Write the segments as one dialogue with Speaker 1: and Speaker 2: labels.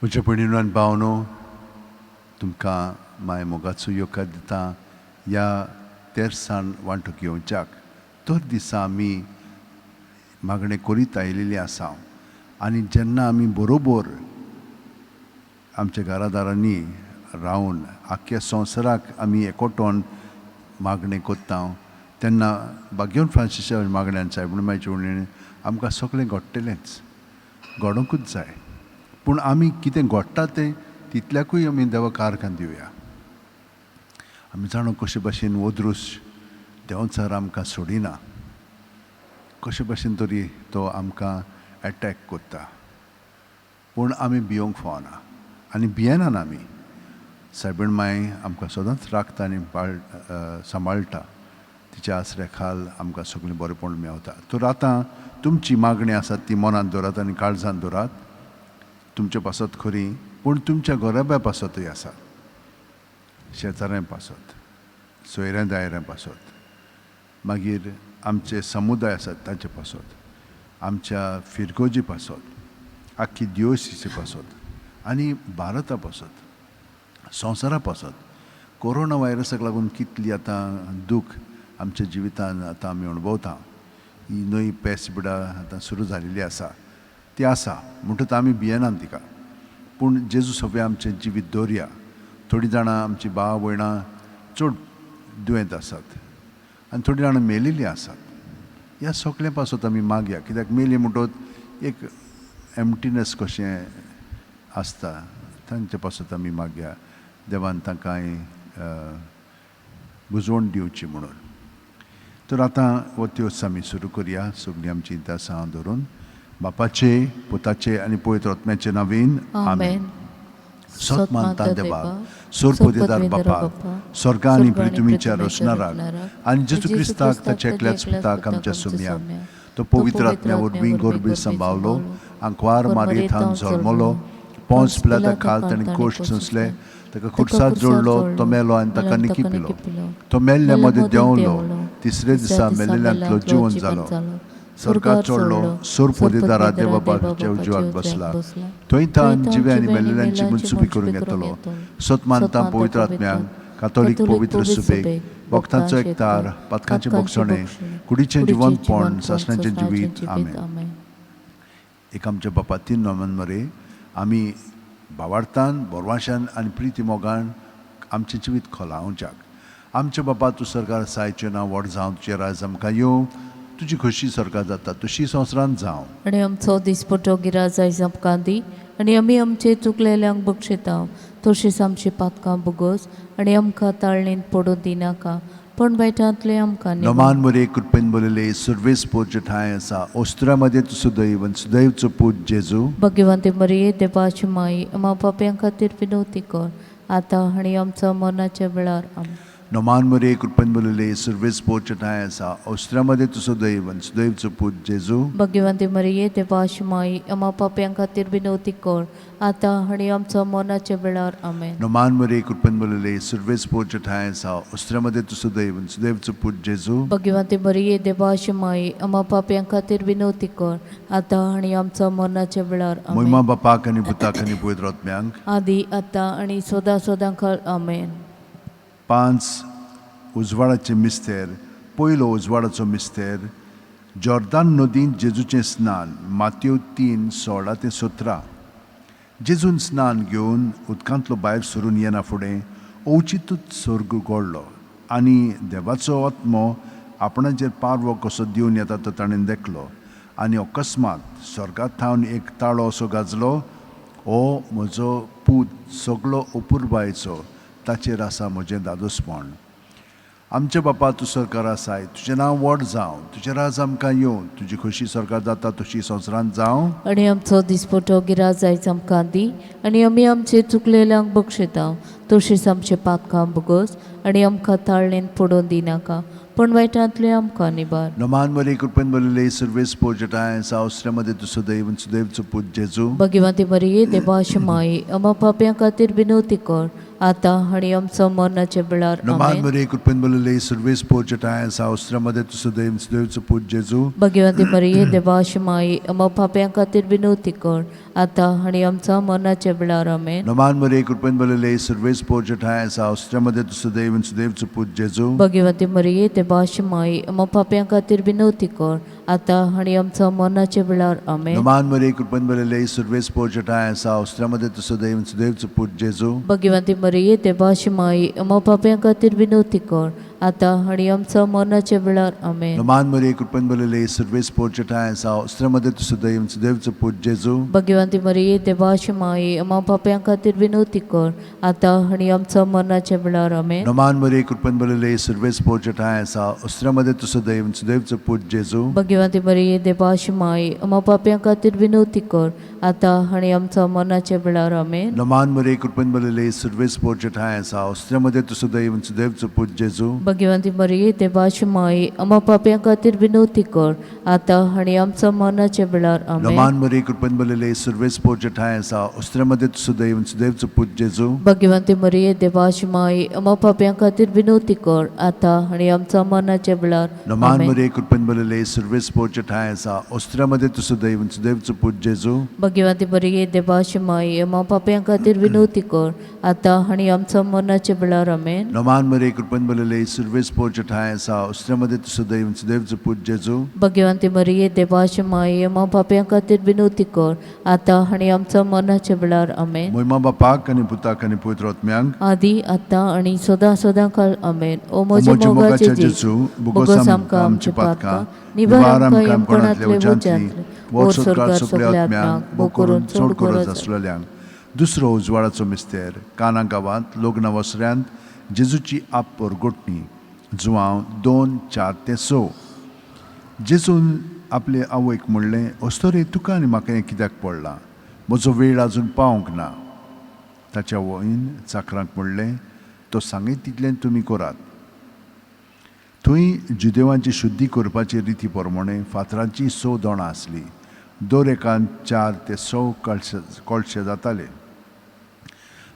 Speaker 1: म्हज्या भयणीनो आनी भावनो, तुमकां माय मोगाचो येवकार दिता ह्या तेर्सान वांटो घेवच्याक. दर दिसा आमी मागणें करीत आयिल्लीं आसा आनी जेन्ना आमी बरोबर आमच्या घरादारांनी रावन आख्ख्या संवसाराक आमी एकवटोन मागणें कोत्ता तेन्ना बागेवन फ्रांसिसा मागण्यान सायबणमायचे उणीण आमकां सगळें घडटलेंच, घडोंकूच जाय. पूण आमी कितें घडटा तें तितल्याकूय आमी देवाक आर्गां दिवया. आमी जाणो कशे भाशेन ओद्रूस देंवचार आमकां सोडिना, कशे भाशेन तरी तो आमकां एटॅक कोत्ता. पूण आमी भियोंक फावना आनी भियेनात आमी. सायबीण माय आमकां सदांच राखता आनी सांबाळटा. तिच्या आसऱ्या खाल आमकां सगळें बरेंपण मेवता. तर आतां तुमची मागणी आसात ती मनांत दवरात आनी काळजांत दवरात. तुमचे पासत खरी, पूण तुमच्या घराब्या पासतूय आसात. शेजाऱ्यां पासत, सोयऱ्या दायऱ्यां पासत, मागीर आमचे समुदाय आसात तांचे पासत, आमच्या फिरगोजी पासत, आख्खी दिवोसीचे पासत आनी भारता पासत, संवसारा पासत. कोरोना व्हायरसाक लागून कितली आतां दूख आमच्या जिवितान आतां आमी अणभवता. ही नवी पेस्टबिडा आतां सुरू जाल्ली आसा, ती आसा म्हणटच आमी भियेनात तिका. पूण जेजू सगळें आमचें जिवीत दवरया. थोडीं जाणां आमची भाव भयणां चड दुयेंत आसात आनी थोडीं जाणां मेलिल्लीं आसात. ह्या सगळ्या पासत आमी मागया, कित्याक मेली म्हणटच एक एम्प्टीनेस कशें आसता, तांचे पासत आमी मागया देवान तांकांय बुजवण दिवची म्हणून. तर आतां हो त्योस आमी सुरू करया सगळीं आमची इंतसां धरून. बापाचे, पुताचे आनी पवित्र आत्म्याचे नांवेन आमेन. सत मानता देवाक, सोरपोतेदार बापाक, स्वर्गा आनी पृथ्वीच्या रचणाराक आनी जेजू क्रिस्ताक ताच्या एकल्याच पुताक आमच्या सुम्याक, तो पवित्र आत्म्या वरवीं गोरबे सांबाळलो, आंकवार मारयेंत हांव जल्मलो, पोंस पिलाता खाल ताणें कोश्ट सोंसले, ताका खुर्सार जोडलो, तो मेलो आनी ताका निकी पिलो. तो मेल्ल्या मदें देंवलो, तिसरे दिसा मेल्लेल्यांतलो जिवन जालो, स्वर्गात चडलो, सोरपोतेदारा देवा बापाच्या उजवाक बसला. थंय तान जिवे आनी मेल्लेल्यांची मुनसुबी करूंक येतलो. सत मानता पवित्र आत्म्याक, कातोलीक पवित्र सुबेक, भक्तांचो एकतार, पातकांचें भोगसणें, कुडीचें जिवंतपण, सासणाचें जिवीत. आमेन. एक आमच्या बापा तीन नांवान मरे आमी भावार्थान, बोरवाशान आनी प्रिती मोगान आमचें जिवीत खोलावच्याक. आमच्या बापा तूं सरकार सायचें नांव व्हड जावं, तुजें राज आमकां येवं, तुजी खोशी सरकार जाता तशी संवसारांत जावं.
Speaker 2: आनी आमचो दिसपटो गिराज आयज आमकां दी, आनी आमी आमचे चुकलेल्यांक बक्षिता, तशींच आमची पातकां भोगोस, आनी आमकां ताळणेंत पडूं दिनाका, पण वायटांतले आमकां
Speaker 1: नमान मरे कृपेन बोलले सर्वेस पोरचे ठाय आसा, ओस्त्र्यामध्ये तूं सुदैव आनी सुदैवचो पूत जेजू.
Speaker 2: भगवंते मरिये देवाची माई, आमा पाप्यां खातीर विनवती कर, आतां आनी आमच्या मरणाच्या वेळार. आमेन.
Speaker 1: नमान मरे कृपेन बोलले सर्वेस पोरचे ठाय आसा, ओस्त्र्यामध्ये तूं सुदैव आनी सुदैवचो पूत जेजू.
Speaker 2: भगवंते मरिये देवाची माई, आमा पाप्यां खातीर विनवती कर, आतां आनी आमच्या मरणाच्या वेळार. आमेन.
Speaker 1: नमान मरे कृपेन बोलले सर्वेस पोरचे ठाय आसा, ओस्त्र्यामध्ये तूं सुदैव आनी सुदैवचो पूत जेजू.
Speaker 2: भगवंते मरिये देवाची माई, आमा पाप्यां खातीर विनवती कर, आतां आनी आमच्या मरणाच्या वेळार.
Speaker 1: महिमा बापाक आनी पुताक आनी पवित्र आत्म्यांक,
Speaker 2: आदी आतां आनी सदां सदांकाळ. आमेन.
Speaker 1: 5 उजवाडाचें मिस्तेर. पयलो उजवाडाचो मिस्तेर, जॉर्दान नदींत जेजूचें स्नान. मातयेव 3:16-17. जेजून स्नान घेवन उदकांतलो भायर सरून येना फुडें ओवचितूच स्वर्ग उगडलो आनी देवाचो आत्मो आपणाचेर पारवो कसो दिवन येता तो ताणें देखलो. आनी अकस्मात स्वर्गांत थावन एक ताळो असो गाजलो, हो म्हजो पूत सगळो अपुरबायेचो, ताचेर आसा म्हजें दादोसपण. आमचे बापा तूं सरकार आसाय, तुजें नांव व्हड जावं, तुजें राज आमकां येवं, तुजी खोशी सरकार जाता तशी संवसारांत जावं.
Speaker 2: आनी आमचो दिसपटो गिराज आयज आमकां दी, आनी आमी आमचे चुकलेल्यांक बक्षिता, तशीच आमचे पातकां भोगोस आनी आमकां ताळणेन पडोवन दिनाका पण वायटांतले आमकां निबार.
Speaker 1: Naman Maria कृपेन बोलले सर्वेस पोजटाय सावस्त्र्यामध्ये तुझं दैव सुदैवचं पूज जेजू.
Speaker 2: भगवंती मरिये देवाची माई आम्हा पाप्यां खातीर विनवती कर आता आनी आमच्या मरणाचे वेळार.
Speaker 1: Naman
Speaker 2: आमेन.
Speaker 1: Maria कृपेन बोलले सर्वेस पोजटाय सावस्त्र्यामध्ये तुझं दैव सुदैवचं पूज जेजू.
Speaker 2: भगवंती मरिये देवाची माई आम्हा पाप्यां खातीर विनवती कर आता आनी आमच्या मरणाचे वेळार. आमेन.
Speaker 1: Naman Maria कृपेन बोलले सर्वेस पोजटाय सावस्त्र्यामध्ये तुझं दैव सुदैवचं पूज जेजू.
Speaker 2: भगवंती मरिये देवाची माई आम्हा पाप्यां खातीर विनवती कर आता आनी आमच्या मरणाचे वेळार. आमेन.
Speaker 1: Naman Maria कृपेन बोलले सर्वेस पोजटाय सावस्त्र्यामध्ये तुझं दैव सुदैवचं पूज जेजू.
Speaker 2: भगवंती मरिये देवाची माई आम्हा पाप्यां खातीर विनवती कर आता आनी आमच्या मरणाचे वेळार. आमेन.
Speaker 1: Naman Maria कृपेन बोलले सर्वेस पोजटाय सावस्त्र्यामध्ये तुझं दैव सुदैवचं पूज जेजू.
Speaker 2: भगवंती मरिये देवाची माई आम्हा पाप्यां खातीर विनवती कर आता आनी आमच्या मरणाचे वेळार. आमेन.
Speaker 1: Naman Maria कृपेन बोलले सर्वेस पोजटाय सावस्त्र्यामध्ये तुझं दैव सुदैवचं पूज जेजू.
Speaker 2: भगवंती मरिये देवाची माई आम्हा पाप्यां खातीर विनवती कर आता आनी आमच्या मरणाचे वेळार. आमेन.
Speaker 1: Naman Maria कृपेन बोलले सर्वेस पोजटाय सावस्त्र्यामध्ये तुझं दैव सुदैवचं पूज जेजू.
Speaker 2: भगवंती मरिये देवाची माई आम्हा पाप्यां खातीर विनवती कर आता आनी आमच्या मरणाचे वेळार. आमेन.
Speaker 1: Naman Maria कृपेन बोलले सर्वेस पोजटाय सावस्त्र्यामध्ये तुझं दैव सुदैवचं पूज जेजू.
Speaker 2: भगवंती मरिये देवाची माई आम्हा पाप्यां खातीर विनवती कर आता आनी आमच्या मरणाचे वेळार.
Speaker 1: Naman
Speaker 2: आमेन.
Speaker 1: Maria कृपेन बोलले सर्वेस पोजटाय सावस्त्र्यामध्ये तुझं दैव सुदैवचं पूज जेजू.
Speaker 2: भगवंती मरिये देवाची माई आम्हा पाप्यां खातीर विनवती कर आता आनी आमच्या मरणाचे वेळार. आमेन.
Speaker 1: Naman Maria कृपेन बोलले सर्वेस पोजटाय सावस्त्र्यामध्ये तुझं दैव सुदैवचं पूज जेजू.
Speaker 2: भगवंती मरिये देवाची माई आम्हा पाप्यां खातीर विनवती कर आता आनी आमच्या मरणाचे वेळार. आमेन.
Speaker 1: मोहिमा बापाक आनी पुताक आनी पवित्र आत्म्यांक
Speaker 2: आदी आतां आनी सदां काळ. आमेन. ओ
Speaker 1: म्हज्या
Speaker 2: म्हज्या
Speaker 1: मोगाचे
Speaker 2: मोगाचे
Speaker 1: जेजू,
Speaker 2: बोगोस आमकां आमची पातकां निवार आमकां येमपणांतले वच्यांतले वर स्वर्गार सगल्या आत्म्यांक भोव करून चड गरज
Speaker 1: आसलेल्यांक. दुसरो उजवाडाचो मिस्तेर काना गांवांत लोग्ना वसऱ्यांत जेजूची आप परगोटणी जुवांव 2:4-6. जेजून आपले आवयक म्हणलें, अस्तोरे तुका आनी म्हाका हें कित्याक पडलां? म्हजो वेळ आजून पावूंक ना. ताच्या वयन चाकरांक म्हणलें, तो सांगीत तितलें तुमी करात. थंय जुदेवांची शुद्धी करपाची रिती प्रमाणे फातरांची 6 दोणां आसलीं. दर एकान 4 ते 6 कळशे जाताले.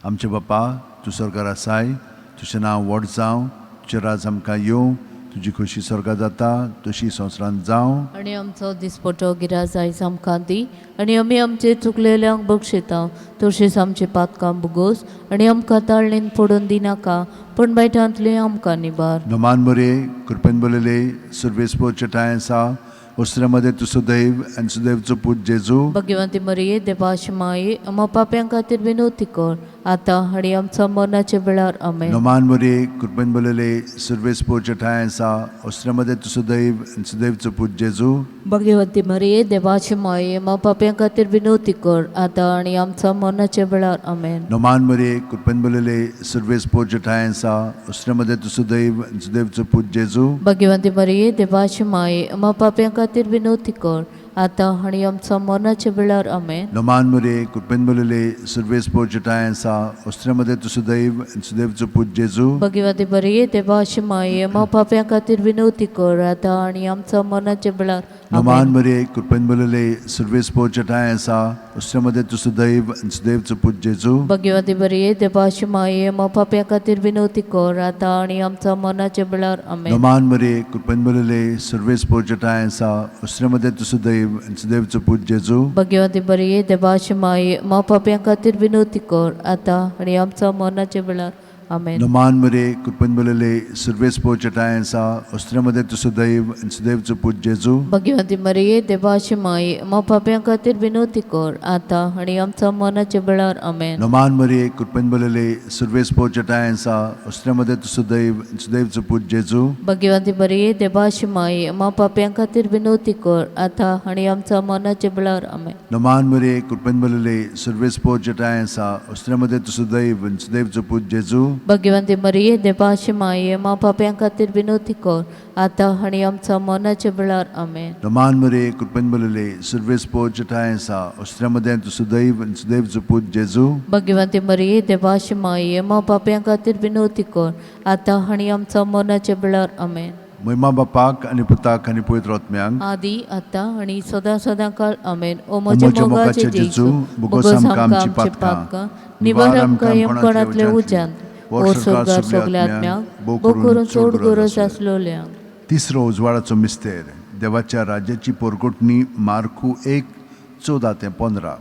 Speaker 1: आमचे बापा तूं स्वर्गार आसाय, तुजें नांव व्हड जावं, तुजें राज आमकां येवं, तुजी खोशी स्वर्गा जाता तशी संवसारांत जावं.
Speaker 2: आनी आमचो दिसपटो गिराज आयज आमकां दी आनी आमी आमचे चुकलेल्यांक बक्षिता तशेंच आमचे पातकां भोगोस आनी आमकां ताळणेन पडोवन दिनाका पण वायटांतले आमकां निबार.
Speaker 1: Naman Maria कृपेन बोलले सर्वेस पोजटाय सावस्त्र्यामध्ये तुझं दैव आनी सुदैवचं पूज जेजू.
Speaker 2: भगवंती मरिये देवाची माई आम्हा पाप्यां खातीर विनवती कर आता आनी आमच्या मरणाचे वेळार. आमेन.
Speaker 1: Naman Maria कृपेन बोलले सर्वेस पोजटाय सावस्त्र्यामध्ये तुझं दैव आनी सुदैवचं पूज जेजू.
Speaker 2: भगवंती मरिये देवाची माई आम्हा पाप्यां खातीर विनवती कर आता आनी आमच्या मरणाचे वेळार. आमेन.
Speaker 1: Naman Maria कृपेन बोलले सर्वेस पोजटाय सावस्त्र्यामध्ये तुझं दैव आनी सुदैवचं पूज जेजू.
Speaker 2: भगवंती मरिये देवाची माई आम्हा पाप्यां खातीर विनवती कर आता आनी आमच्या मरणाचे वेळार. आमेन.
Speaker 1: Naman Maria कृपेन बोलले सर्वेस पोजटाय सावस्त्र्यामध्ये तुझं दैव आनी सुदैवचं पूज जेजू.
Speaker 2: भगवंती मरिये देवाची माई आम्हा पाप्यां खातीर विनवती कर आता आनी आमच्या मरणाचे वेळार.
Speaker 1: Naman Maria कृपेन बोलले सर्वेस पोजटाय सावस्त्र्यामध्ये तुझं दैव आनी सुदैवचं पूज जेजू.
Speaker 2: भगवंती मरिये देवाची माई आम्हा पाप्यां खातीर विनवती कर आता आनी आमच्या मरणाचे वेळार. आमेन.
Speaker 1: Naman Maria कृपेन बोलले सर्वेस पोजटाय सावस्त्र्यामध्ये तुझं दैव आनी सुदैवचं पूज जेजू.
Speaker 2: भगवंती मरिये देवाची माई आम्हा पाप्यां खातीर विनवती कर आता आनी आमच्या मरणाचे वेळार. आमेन.
Speaker 1: Naman Maria कृपेन बोलले सर्वेस पोजटाय सावस्त्र्यामध्ये तुझं दैव आनी सुदैवचं पूज जेजू.
Speaker 2: भगवंती मरिये देवाची माई आम्हा पाप्यां खातीर विनवती कर आता आनी आमच्या मरणाचे वेळार. आमेन.
Speaker 1: Naman Maria कृपेन बोलले सर्वेस पोजटाय सावस्त्र्यामध्ये तुझं दैव आनी सुदैवचं पूज जेजू.
Speaker 2: भगवंती मरिये देवाची माई आम्हा पाप्यां खातीर विनवती कर आता आनी आमच्या मरणाचे वेळार. आमेन.
Speaker 1: Naman Maria कृपेन बोलले सर्वेस पोजटाय सावस्त्र्यामध्ये तुझं दैव आनी सुदैवचं पूज जेजू.
Speaker 2: भाग्यवंती मरिये देवाची माये मा पाप्यां खातीर विनोती कर आतां आनी आमच्या मरणाच्या वेळार आमेन.
Speaker 1: नमान मरे कृपेन बलले सर्वेस पोचटाय आसा अस्त्र्यामध्ये तू सुदैवचो पूत जेजू
Speaker 2: भाग्यवंती मरिये देवाची माये मा पाप्यां खातीर विनोती कर आतां आनी आमच्या मरणाच्या वेळार आमेन.
Speaker 1: महिमा बापाक आनी पुताक आनी पवित्र आत्म्यांक
Speaker 2: आदी आतां आनी सदां सदां काळ आमेन. ओ म्हजे मोगाचे
Speaker 1: जेजू
Speaker 2: जेजू
Speaker 1: बोगोस
Speaker 2: बोगोस
Speaker 1: आमकां
Speaker 2: आमकां
Speaker 1: आमची
Speaker 2: आमची
Speaker 1: पातकां
Speaker 2: पातकां निवार आमकां यमपणांतले उज्यान ओ स्वर्गार सगल्या आत्म्यांक भोव करून चड गरज आसलोल्यांक.
Speaker 1: तिसरो उजवाडाचो मिस्तेर देवाच्या राज्याची पोरगोटणी मार्कू 1:14-15.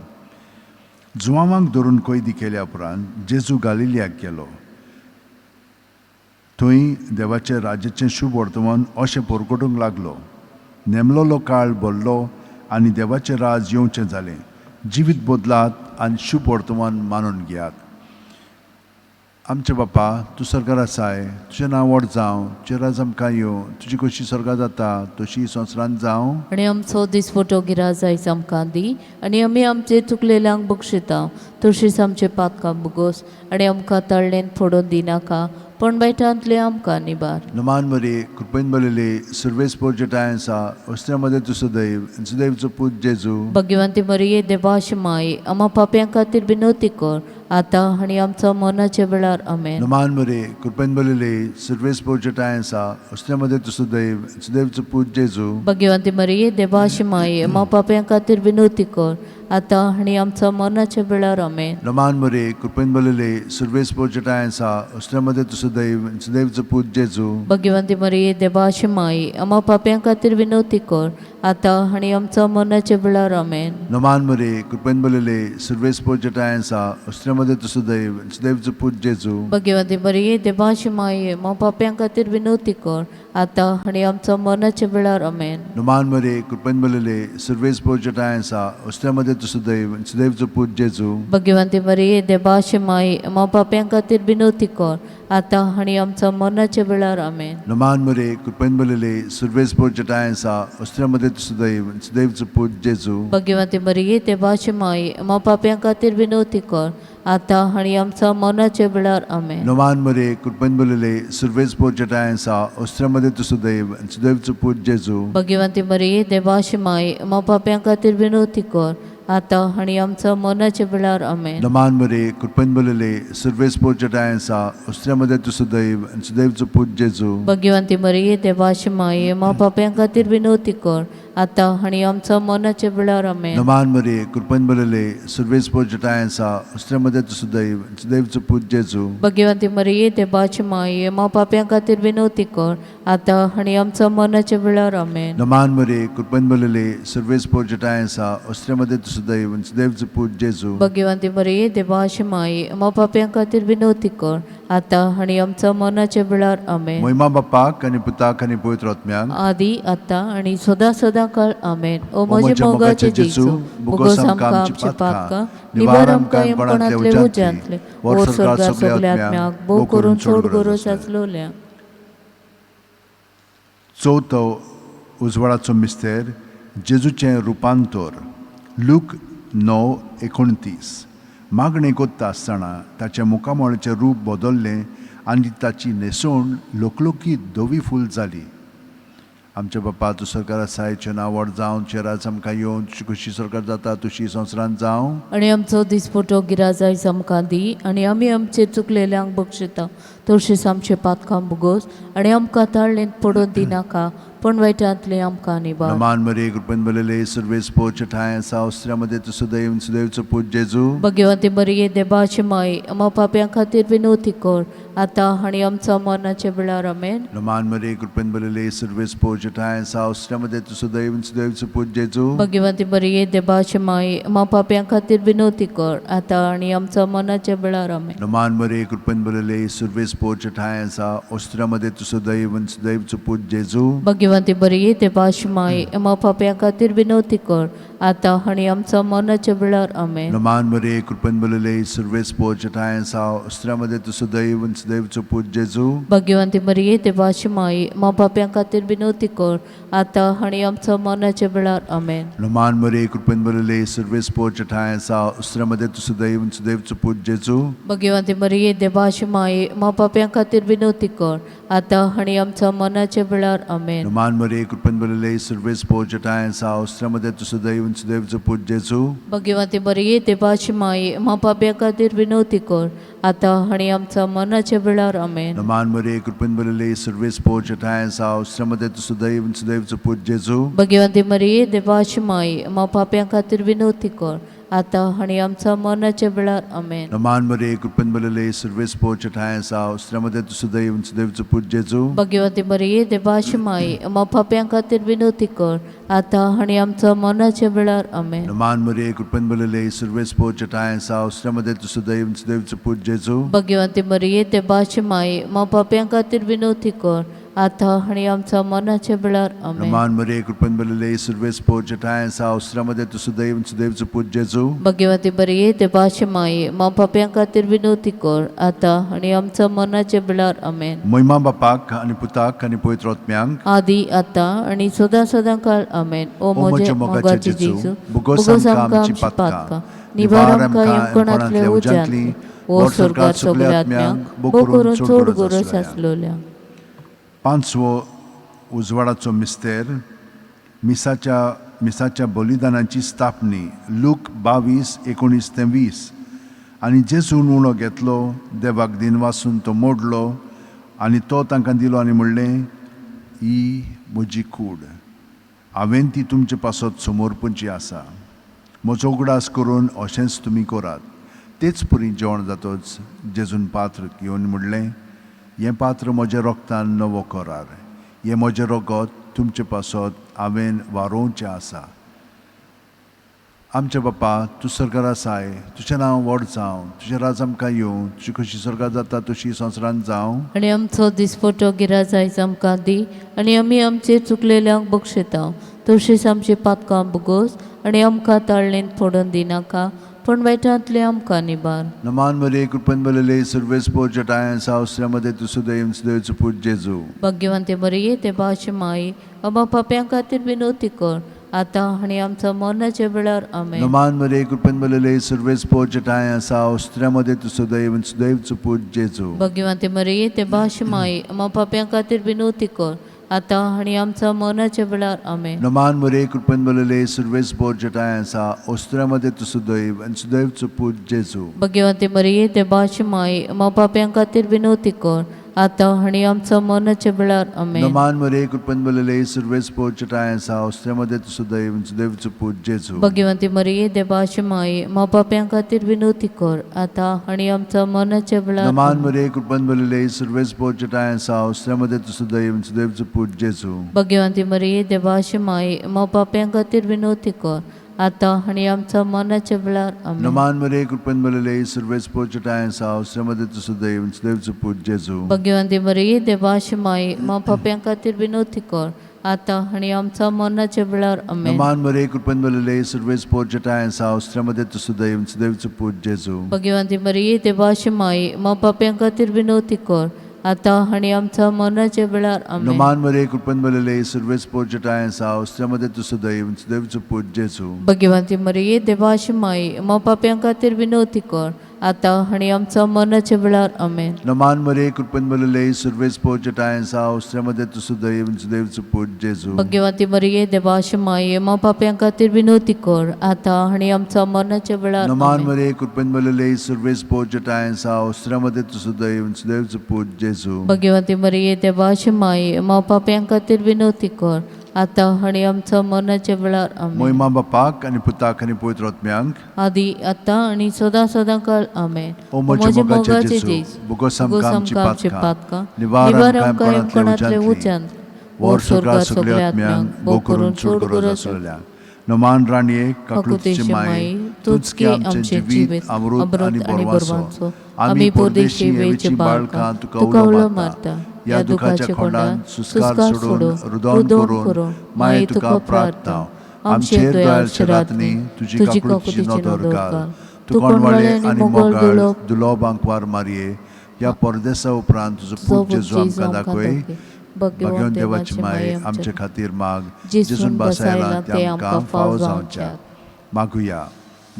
Speaker 1: जुवामांक धरून कैदी केल्या उपरांत जेजू गालिलियाक गेलो. थंय देवाच्या राज्याचें शुभ वर्तमान अशें पोरगोटूंक लागलो. नेमलोलो काळ भरलो आनी देवाचें राज येवचें जालें. जिवीत बदलात आनी शुभ वर्तमान मानून घेयात. आमचे बापा तूं स्वर्गार आसाय, तुजें नांव व्हड जावं, तुजें राज आमकां येवं, तुजी कशी स्वर्गार जाता तशी संवसारांत जावं.
Speaker 2: आनी आमचो दिसपटो गिराज आयज आमकां दी आनी आमी आमचे चुकलेल्यांक बक्षिता तशीच आमचे पातकां बुगोस आनी आमकां तळ्ळेन फोडून दिनाका पण वायटांतले आमकां निबार.
Speaker 1: नमान मरे कृपेन बलले सर्वेस पोरजेटाय आसा अस्त्र्यामध्ये तू सुदैवचो पूत जेजू
Speaker 2: भाग्यवंती मरिये देवाची माये आम्हा पाप्यां खातीर विनोती कर आतां आनी आमच्या मरणाच्या वेळार आमेन.
Speaker 1: नमान मरे कृपेन बलले सर्वेस पोरजेटाय आसा अस्त्र्यामध्ये तू सुदैवचो पूत जेजू
Speaker 2: भाग्यवंती मरिये देवाची माये आम्हा पाप्यां खातीर विनोती कर आतां आनी आमच्या मरणाच्या वेळार आमेन.
Speaker 1: नमान मरे कृपेन बलले सर्वेस पोरजेटाय आसा अस्त्र्यामध्ये तू सुदैवचो पूत जेजू
Speaker 2: भाग्यवंती मरिये देवाची माये आम्हा पाप्यां खातीर विनोती कर आतां आनी आमच्या मरणाच्या वेळार आमेन.
Speaker 1: नमान मरे कृपेन बलले सर्वेस पोरजेटाय आसा अस्त्र्यामध्ये तू सुदैवचो पूत जेजू
Speaker 2: भाग्यवंती मरिये देवाची माये आम्हा पाप्यां खातीर विनोती कर आतां आनी आमच्या मरणाच्या वेळार आमेन.
Speaker 1: नमान मरे कृपेन बलले सर्वेस पोरजेटाय आसा अस्त्र्यामध्ये तू सुदैवचो पूत जेजू
Speaker 2: भाग्यवंती मरिये देवाची माये आम्हा पाप्यां खातीर विनोती कर आतां आनी आमच्या मरणाच्या वेळार आमेन.
Speaker 1: नमान मरे कृपेन बलले सर्वेस पोरजेटाय आसा अस्त्र्यामध्ये तू सुदैवचो पूत जेजू
Speaker 2: भाग्यवंती मरिये देवाची माये आम्हा पाप्यां खातीर विनोती कर आतां आनी आमच्या मरणाच्या वेळार आमेन.
Speaker 1: नमान मरे कृपेन बलले सर्वेस पोरजेटाय आसा अस्त्र्यामध्ये तू सुदैवचो पूत जेजू
Speaker 2: भाग्यवंती मरिये देवाची माये आम्हा पाप्यां खातीर विनोती कर आतां आनी आमच्या मरणाच्या वेळार आमेन.
Speaker 1: नमान मरे कृपेन बलले सर्वेस पोरजेटाय आसा अस्त्र्यामध्ये तू सुदैवचो पूत जेजू
Speaker 2: भाग्यवंती मरिये देवाची माये आम्हा पाप्यां खातीर विनोती कर आतां आनी आमच्या मरणाच्या वेळार आमेन.
Speaker 1: नमान मरे कृपेन बलले सर्वेस पोरजेटाय आसा अस्त्र्यामध्ये तू सुदैवचो पूत जेजू
Speaker 2: भाग्यवंती मरिये देवाची माये आम्हा पाप्यां खातीर विनोती कर आतां आनी आमच्या मरणाच्या वेळार आमेन.
Speaker 1: नमान मरे कृपेन बलले सर्वेस पोरजेटाय आसा अस्त्र्यामध्ये तू सुदैवचो पूत जेजू
Speaker 2: भाग्यवंती मरिये देवाची माये आम्हा पाप्यां खातीर विनोती कर आतां आनी आमच्या मरणाच्या वेळार आमेन.
Speaker 1: महिमा बापाक आनी पुताक आनी पवित्र आत्म्यांक
Speaker 2: आदी आतां आनी सदां सदां काळ आमेन. ओ म्हजे मोगाचे जेजू बोगोस आमकां आमची पातकां निवार आमकां यमपणांतले उज्यांतले ओ स्वर्गार सगल्या आत्म्यांक भोव करून चड गरज आसलोल्यांक.
Speaker 1: चवथो उजवाडाचो मिस्तेर जेजूचें रुपांतर लूक 9:29. मागणें कोत्ता आसतना ताच्या मुखामळाचें रूप बदल्लें आनी ताची न्हेसोण लोकलोकीत धवी फूल जाली. आमच्या बापा तूं स्वर्गार आसायचें नांव व्हड जावं, तुजें राज आमकां येवं, तुजी कशी स्वर्गार जाता तशी संवसारांत जावं.
Speaker 2: आनी आमचो दिसपटो गिराज आयज आमकां दी आनी आमी आमचे चुकलेल्यांक बक्षिता तशीच आमचे पातकां बुगोस आनी आमकां ताळ्ळेंत पडून दिनाका पण वायटांतले आमकां निबार.
Speaker 1: नमान मरे कृपेन बलले सर्वेस पोरजेटाय आसा अस्त्र्यामध्ये तू सुदैवचो पूत जेजू
Speaker 2: भाग्यवंती मरिये देवाची माये आम्हा पाप्यां खातीर विनोती कर आतां आनी आमच्या मरणाच्या वेळार आमेन.
Speaker 1: नमान मरे कृपेन बलले सर्वेस पोरजेटाय आसा अस्त्र्यामध्ये तू सुदैवचो पूत जेजू
Speaker 2: भाग्यवंती मरिये देवाची माये आम्हा पाप्यां खातीर विनोती कर आतां आनी आमच्या मरणाच्या वेळार आमेन.
Speaker 1: नमान मरे कृपेन बलले सर्वेस पोरजेटाय आसा अस्त्र्यामध्ये तू सुदैवचो पूत जेजू
Speaker 2: भाग्यवंती बरी ते बाशमाई एमा पाप्या खातीर विनवती कर आता आनी आमच्या मरणाच्या वेळार आमेन.
Speaker 1: नमान मरे कृपन बलले सर्वेस पोचटाय साव अस्त्रामध्ये तुझं दैव दैवचं पूज जेजू.
Speaker 2: भाग्यवंती बरी ते बाशमाई एमा पाप्या खातीर विनवती कर आता आनी आमच्या मरणाच्या वेळार आमेन.
Speaker 1: नमान मरे कृपन बलले सर्वेस पोचटाय साव अस्त्रामध्ये तुझं दैवचं पूज जेजू.
Speaker 2: भाग्यवंती बरी ते बाशमाई एमा पाप्या खातीर विनवती कर आता आनी आमच्या मरणाच्या वेळार आमेन.
Speaker 1: नमान मरे कृपन बलले सर्वेस पोचटाय साव अस्त्रामध्ये तुझं दैवचं पूज जेजू.
Speaker 2: भाग्यवंती बरी ते बाशमाई एमा पाप्या खातीर विनवती कर आता आनी आमच्या मरणाच्या वेळार आमेन.
Speaker 1: नमान मरे कृपन बलले सर्वेस पोचटाय साव अस्त्रामध्ये तुझं दैवचं पूज जेजू.
Speaker 2: भाग्यवंती बरी ते बाशमाई एमा पाप्या खातीर विनवती कर आता आनी आमच्या मरणाच्या वेळार आमेन.
Speaker 1: नमान मरे कृपन बलले सर्वेस पोचटाय साव अस्त्रामध्ये तुझं दैवचं पूज जेजू.
Speaker 2: भाग्यवंती बरी ते बाशमाई एमा पाप्या खातीर विनवती कर आता आनी आमच्या मरणाच्या वेळार आमेन.
Speaker 1: नमान मरे कृपन बलले सर्वेस पोचटाय साव अस्त्रामध्ये तुझं दैवचं पूज जेजू.
Speaker 2: भाग्यवंती बरी ते बाशमाई एमा पाप्या खातीर विनवती कर आता आनी आमच्या मरणाच्या वेळार आमेन.
Speaker 1: नमान मरे कृपन बलले सर्वेस पोचटाय साव अस्त्रामध्ये तुझं दैवचं पूज जेजू.
Speaker 2: भाग्यवंती बरी ते बाशमाई एमा पाप्या खातीर विनवती कर आता आनी आमच्या मरणाच्या वेळार आमेन.
Speaker 1: महिमा बापाक आणि पुताक आणि पवित्र आत्म्यांक
Speaker 2: आदी आता आणि सदा काळ आमेन. ओ मोजे मोगाचे जेजू
Speaker 1: बुगोस आमकां आमची पातकां
Speaker 2: निवार आमकां येवकोणांतले उज्यांतली ओ स्वर्गात सगळ्या आत्म्यांक बोकरून चोड गोरस आसलोल्या.
Speaker 1: पांचवो उजवाडाचो मिस्तेर मिसाच्या बलिदानाची स्थापनी लूक 22:19-20. आनी जेजून उणो घेतलो देवाक दिनवासून तो मोडलो आनी तो तांकां दिलो आनी म्हणलें ही म्हजी कूड हांवें ती तुमचे पासत समोर पंची आसा. म्हजो उगडास करून अशेंच तुमी करात. तेच परी जेवण जातोच जेजून पात्र घेवन म्हणलें हें पात्र म्हज्या रोगतान नवो करार. हें म्हजें रगत तुमचे पासत हांवें वारोवचें आसा. आमचे बापा तूं स्वर्गार आसाय, तुजें नांव व्हड जावं, तुजें राज आमकां येवं, तुजी कशी स्वर्गार जाता तशी संवसारांत जावं.
Speaker 2: आनी आमचो दिसपटो गिराज आयज आमकां दी आनी आमी आमचे चुकलेल्यांक बक्षिता तशीच आमची पातकां बुगोस आनी आमकां ताळणेन पडून दिनाका पण वायटांतले आमकां निबार.
Speaker 1: नमान मरे कृपन बलले सर्वेस पोचटाय सावस्रामध्ये तुझं दैवचं पूज जेजू.
Speaker 2: भाग्यवंते बरी ते बाशमाई अबा पाप्यां खातीर विनवती कर आता आनी आमच्या मरणाच्या वेळार आमेन.
Speaker 1: नमान मरे कृपन बलले सर्वेस पोचटाय सावस्रामध्ये तुझं दैवचं पूज जेजू.
Speaker 2: भाग्यवंते बरी ते बाशमाई अबा पाप्यां खातीर विनवती कर आता आनी आमच्या मरणाच्या वेळार आमेन.
Speaker 1: नमान मरे कृपन बलले सर्वेस पोचटाय सावस्रामध्ये तुझं दैवचं पूज जेजू.
Speaker 2: भाग्यवंते बरी ते बाशमाई अबा पाप्यां खातीर विनवती कर आता आनी आमच्या मरणाच्या वेळार आमेन.
Speaker 1: नमान मरे कृपन बलले सर्वेस पोचटाय सावस्रामध्ये तुझं दैवचं पूज जेजू.
Speaker 2: भाग्यवंती बरी ते बाशमाई अबा पाप्यां खातीर विनवती कर आता आनी आमच्या मरणाच्या वेळार.
Speaker 1: नमान मरे कृपन बलले सर्वेस पोचटाय सावस्रामध्ये तुझं दैवचं पूज जेजू.
Speaker 2: भाग्यवंती बरी ते बाशमाई अबा पाप्यां खातीर विनवती कर आता आनी आमच्या मरणाच्या वेळार आमेन.
Speaker 1: नमान मरे कृपन बलले सर्वेस पोचटाय सावस्रामध्ये तुझं दैवचं पूज जेजू.
Speaker 2: भाग्यवंती बरी ते बाशमाई अबा पाप्यां खातीर विनवती कर आता आनी आमच्या मरणाच्या वेळार आमेन.
Speaker 1: नमान मरे कृपन बलले सर्वेस पोचटाय सावस्रामध्ये तुझं दैवचं पूज जेजू.
Speaker 2: भाग्यवंती बरी ते बाशमाई अबा पाप्यां खातीर विनवती कर आता आनी आमच्या मरणाच्या वेळार आमेन.
Speaker 1: नमान मरे कृपन बलले सर्वेस पोचटाय सावस्रामध्ये तुझं दैवचं पूज जेजू.
Speaker 2: भाग्यवंती बरी ते बाशमाई अबा पाप्यां खातीर विनवती कर आता आनी आमच्या मरणाच्या वेळार आमेन.
Speaker 1: नमान मरे कृपन बलले सर्वेस पोचटाय सावस्रामध्ये तुझं दैवचं पूज जेजू.
Speaker 2: भाग्यवंती बरी ते बाशमाई अबा पाप्यां खातीर विनवती कर आता आनी आमच्या मरणाच्या वेळार
Speaker 1: नमान
Speaker 2: आमेन.
Speaker 1: मरे कृपन बलले सर्वेस पोचटाय सावस्रामध्ये तुझं दैवचं पूज जेजू.
Speaker 2: भाग्यवंती बरी ते बाशमाई अबा पाप्यां खातीर विनवती कर आता आनी आमच्या मरणाच्या वेळार आमेन.
Speaker 1: महिमा बापाक आणि पुताक आणि पवित्र आत्म्यांक
Speaker 2: आदी आता आणि सदा काळ आमेन.
Speaker 1: ओ म्हज्या मोगाचे जेजू बुगोस आमकां आमची पातकां निवार आमकां येवकोणांतले उज्यांत वर स्वर्गात सगळ्या आत्म्यांक भोव करून चोड गरज आसलेल्या. नमान राणये काकुतीची माये तूच की आमचे जिवीत अमृत आणि बोरवांचो आमी परदेशी वेळची बाळकां तुका उलो मारता. या दुखाच्या खोंडान सुस्कार सोडून रुदोन करून माये तुका प्रार्थना आमचे दयाळचे रातनी तुजी काकुळीची नदर घाल तू कोणवाळे आनी मोगाळ दुलोबांक वार मारये या परदेसा उपरांत तुजो पूत जेजू आमकां दाखय भगवन देवाची माये आमचे खातीर माग जेजून बसायला ते आमकां फाव जावच्या मागुया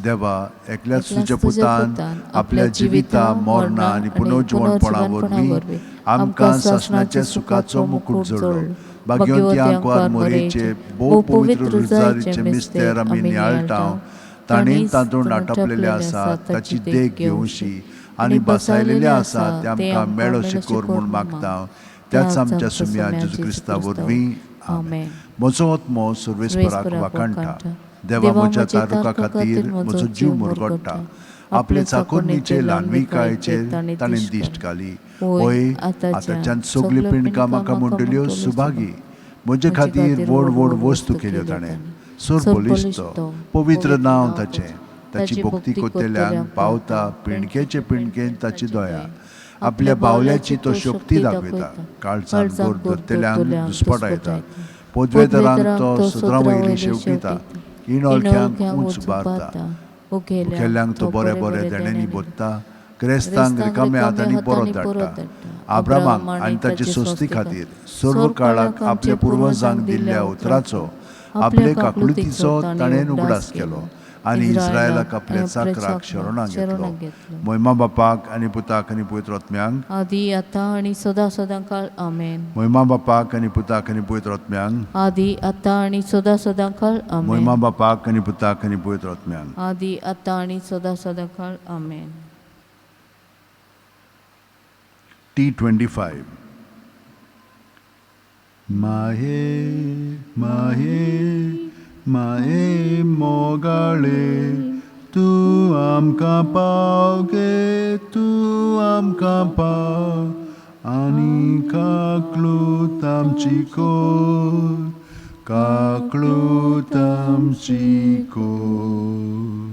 Speaker 1: देवा एकल्याच तुज्या पुतान आपल्या जिविता मरणा आनी पुनर्जीवनपणा वरवीं आमकां सासणाच्या सुखाचो मुकुट जोडलो भाग्यवंत्यांक वार मोरेचे भोव पवित्र रुजारीचे मिस्तेर आमी नियाळटाव ताणें तातूंत आटपलेले आसा ताची देख घेवशी आनी बसायलेले आसा ते आमकां मेळोशे कोर म्हूण मागता त्याच आमच्या सुम्या जेजू क्रिस्ता वरवीं आमेन. म्हजो आत्मो सर्वेस्पराक वाखाणटा देवा म्हज्या तारुका खातीर म्हजो जीव मुरगडटा आपले चाकोरणीचे ल्हानविकायेचेर ताणें दिश्ट घाली होय आतांच्यान सगळी पिणकां म्हाका म्हणटल्यो सुभागी म्हजे खातीर व्हड व्हड वस्तू केल्यो ताणें सोर बलिश्तो पवित्र नांव ताचें ताची भक्ती कोतेल्यांक पावता पिणकेचे पिणकेन ताची दया आपल्या बावल्याची तो शक्ती दाखयता काळजान गोर धरतल्यांक दुस्पटायता पोदवेदारांक तो सदरां वयली शेवटिता इणोळख्यांक उंच उबारता मुखेल्यांक तो बरे बरे देण्यांनी बोदता क्रेस्तांक रिकाम्या हातांनी परत धाडटा आब्रामाक आनी ताचे सोस्ती खातीर सर्व काळाक आपल्या पुर्वजांक दिल्ल्या उतराचो आपले काकुळतीचो ताणें उगडास केलो आनी इस्रायलाक आपल्या चाकराक शरणां घेतलो मोहिमा बापाक आनी पुताक आनी पवित्र आत्म्यांक
Speaker 2: आदी आतां आनी सदां सदांकाळ आमेन.
Speaker 1: मोहिमा बापाक आनी पुताक आनी पवित्र आत्म्यांक
Speaker 2: आदी आतां आनी सदां सदांकाळ आमेन.
Speaker 1: मोहिमा बापाक आनी पुताक आनी पवित्र आत्म्यांक
Speaker 2: आदी आतां आनी सदां सदांकाळ आमेन.
Speaker 1: T25 माहे माहे माहे मोगाळे तू आमकां पाव गे तू आमकां पाव आनी काकळूत आमची कोर काकळूत आमची कोर